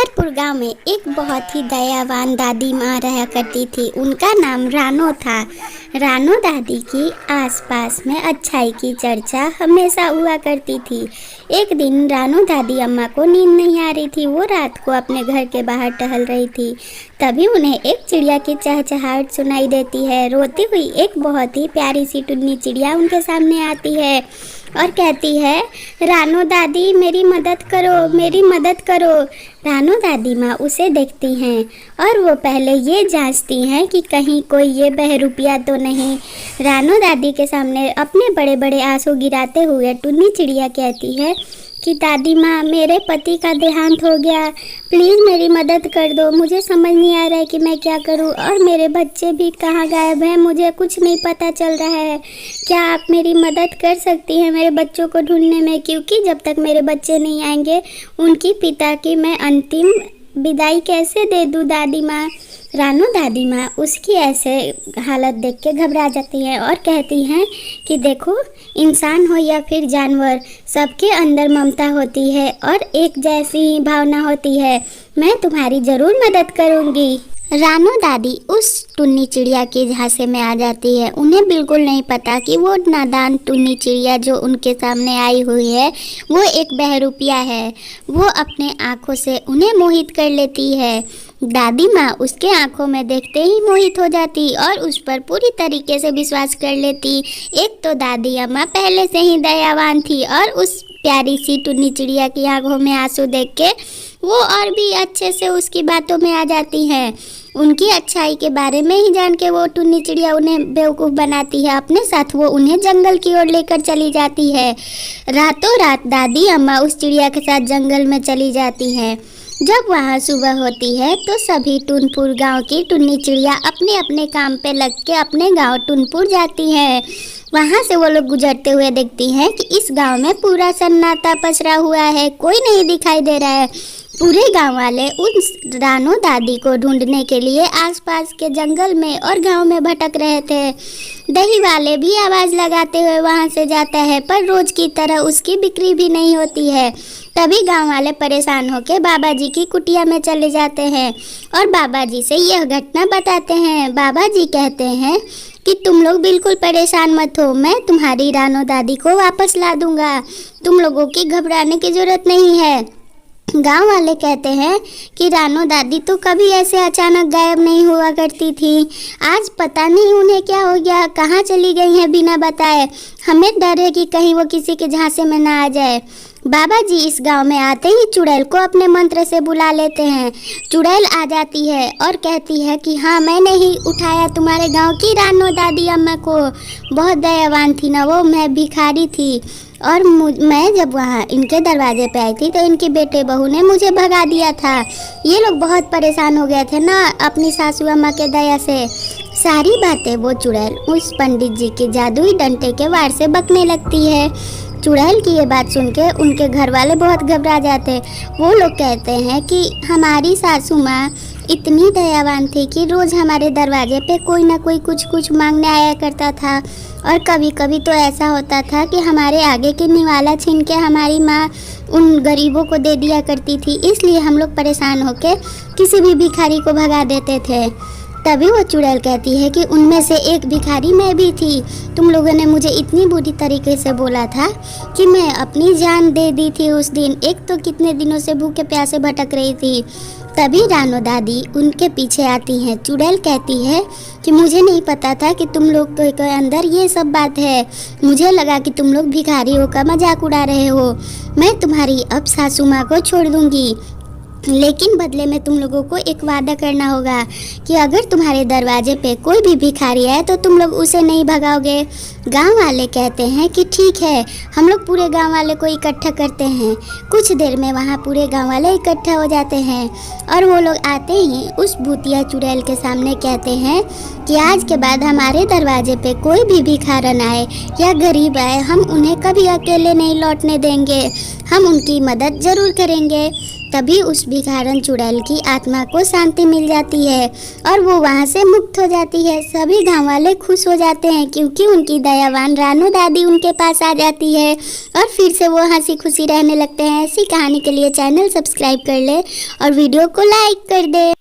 शिकारपुर गांव में एक बहुत ही दयावान दादी माँ रहा करती थी। उनका नाम रानो था। रानो दादी की आसपास में अच्छाई की चर्चा हमेशा हुआ करती थी। एक दिन रानो दादी अम्मा को नींद नहीं आ रही थी। वो रात को अपने घर के बाहर टहल रही थी। तभी उन्हें एक चिड़िया की चहचहाहट सुनाई देती है। रोती हुई एक बहुत ही प्यारी सी टुन्नी चिड़िया उनके सामने आती है और कहती है, रानो दादी मेरी मदद करो, मेरी मदद करो। रानो दादी माँ उसे देखती हैं और वो पहले ये जांचती हैं कि कहीं कोई ये बहरूपिया तो नहीं। रानो दादी के सामने अपने बड़े बड़े आंसू गिराते हुए टुन्नी चिड़िया कहती है कि दादी माँ मेरे पति का देहांत हो गया, प्लीज़ मेरी मदद कर दो। मुझे समझ नहीं आ रहा है कि मैं क्या करूँ, और मेरे बच्चे भी कहाँ गायब हैं, मुझे कुछ नहीं पता चल रहा है। क्या आप मेरी मदद कर सकती हैं मेरे बच्चों को ढूंढने में, क्योंकि जब तक मेरे बच्चे नहीं आएंगे उनकी पिता की मैं अंतिम विदाई कैसे दे दूँ दादी माँ। रानो दादी माँ उसकी ऐसे हालत देख के घबरा जाती हैं और कहती हैं कि देखो, इंसान हो या फिर जानवर, सबके अंदर ममता होती है और एक जैसी ही भावना होती है। मैं तुम्हारी ज़रूर मदद करूँगी। रानो दादी उस टुन्नी चिड़िया के झांसे में आ जाती है। उन्हें बिल्कुल नहीं पता कि वो नादान टुन्नी चिड़िया जो उनके सामने आई हुई है वो एक बहरूपिया है। वो अपने आँखों से उन्हें मोहित कर लेती है। दादी माँ उसके आंखों में देखते ही मोहित हो जाती और उस पर पूरी तरीके से विश्वास कर लेती। एक तो दादी अम्मा पहले से ही दयावान थी और उस प्यारी सी टुन्नी चिड़िया की आंखों में आंसू देख के वो और भी अच्छे से उसकी बातों में आ जाती हैं। उनकी अच्छाई के बारे में ही जान के वो टुन्नी चिड़िया उन्हें बेवकूफ़ बनाती है। अपने साथ वो उन्हें जंगल की ओर लेकर चली जाती है। रातों रात दादी अम्मा उस चिड़िया के साथ जंगल में चली जाती हैं। जब वहाँ सुबह होती है तो सभी टुनपुर गांव की टुन्नी चिड़िया अपने अपने काम पे लग के अपने गांव टुनपुर जाती हैं। वहाँ से वो लोग गुजरते हुए देखती हैं कि इस गांव में पूरा सन्नाटा पसरा हुआ है, कोई नहीं दिखाई दे रहा है। पूरे गांव वाले उन रानो दादी को ढूंढने के लिए आसपास के जंगल में और गांव में भटक रहे थे। दही वाले भी आवाज़ लगाते हुए वहां से जाता है, पर रोज की तरह उसकी बिक्री भी नहीं होती है। तभी गांव वाले परेशान होकर बाबा जी की कुटिया में चले जाते हैं और बाबा जी से यह घटना बताते हैं। बाबा जी कहते हैं कि तुम लोग बिल्कुल परेशान मत हो, मैं तुम्हारी रानो दादी को वापस ला दूंगा, तुम लोगों की घबराने की जरूरत नहीं है। गांव वाले कहते हैं कि रानो दादी तो कभी ऐसे अचानक गायब नहीं हुआ करती थी, आज पता नहीं उन्हें क्या हो गया, कहाँ चली गई हैं बिना बताए। हमें डर है कि कहीं वो किसी के झांसे में ना आ जाए। बाबा जी इस गांव में आते ही चुड़ैल को अपने मंत्र से बुला लेते हैं। चुड़ैल आ जाती है और कहती है कि हाँ, मैंने ही उठाया तुम्हारे गांव की रानो दादी अम्मा को, बहुत दयावान थी ना वो, मैं भिखारी थी और मैं जब वहाँ इनके दरवाजे पे आई थी तो इनके बेटे बहू ने मुझे भगा दिया था। ये लोग बहुत परेशान हो गए थे ना अपनी सासू अम्मा के दया से। सारी बातें वो चुड़ैल उस पंडित जी के जादुई डंडे के वार से बकने लगती है। चुड़ैल की ये बात सुन के उनके घर वाले बहुत घबरा जाते। वो लोग कहते हैं कि हमारी सासू माँ इतनी दयावान थी कि रोज़ हमारे दरवाजे पे कोई ना कोई कुछ मांगने आया करता था, और कभी कभी तो ऐसा होता था कि हमारे आगे के निवाला छीन के हमारी माँ उन गरीबों को दे दिया करती थी। इसलिए हम लोग परेशान होकर किसी भी भिखारी को भगा देते थे। तभी वो चुड़ैल कहती है कि उनमें से एक भिखारी मैं भी थी। तुम लोगों ने मुझे इतनी बुरी तरीके से बोला था कि मैं अपनी जान दे दी थी उस दिन। एक तो कितने दिनों से भूखे प्यासे भटक रही थी। तभी रानो दादी उनके पीछे आती हैं। चुड़ैल कहती है कि मुझे नहीं पता था कि तुम लोग के अंदर ये सब बात है, मुझे लगा कि तुम लोग भिखारियों का मजाक उड़ा रहे हो। मैं तुम्हारी अब सासू माँ को छोड़ दूँगी, लेकिन बदले में तुम लोगों को एक वादा करना होगा कि अगर तुम्हारे दरवाजे पे कोई भी भिखारी आए तो तुम लोग उसे नहीं भगाओगे। गांव वाले कहते हैं कि ठीक है। हम लोग पूरे गांव वाले को इकट्ठा करते हैं। कुछ देर में वहाँ पूरे गांव वाले इकट्ठा हो जाते हैं और वो लोग आते ही उस भूतिया चुड़ैल के सामने कहते हैं कि आज के बाद हमारे दरवाजे पे कोई भी भिखारन आए या गरीब आए, हम उन्हें कभी अकेले नहीं लौटने देंगे, हम उनकी मदद ज़रूर करेंगे। तभी उस भिखारन चुड़ैल की आत्मा को शांति मिल जाती है और वो वहाँ से मुक्त हो जाती है। सभी गांव वाले खुश हो जाते हैं क्योंकि उनकी दयावान रानू दादी उनके पास आ जाती है और फिर से वो हंसी खुशी रहने लगते हैं। ऐसी कहानी के लिए चैनल सब्सक्राइब कर ले और वीडियो को लाइक कर दे।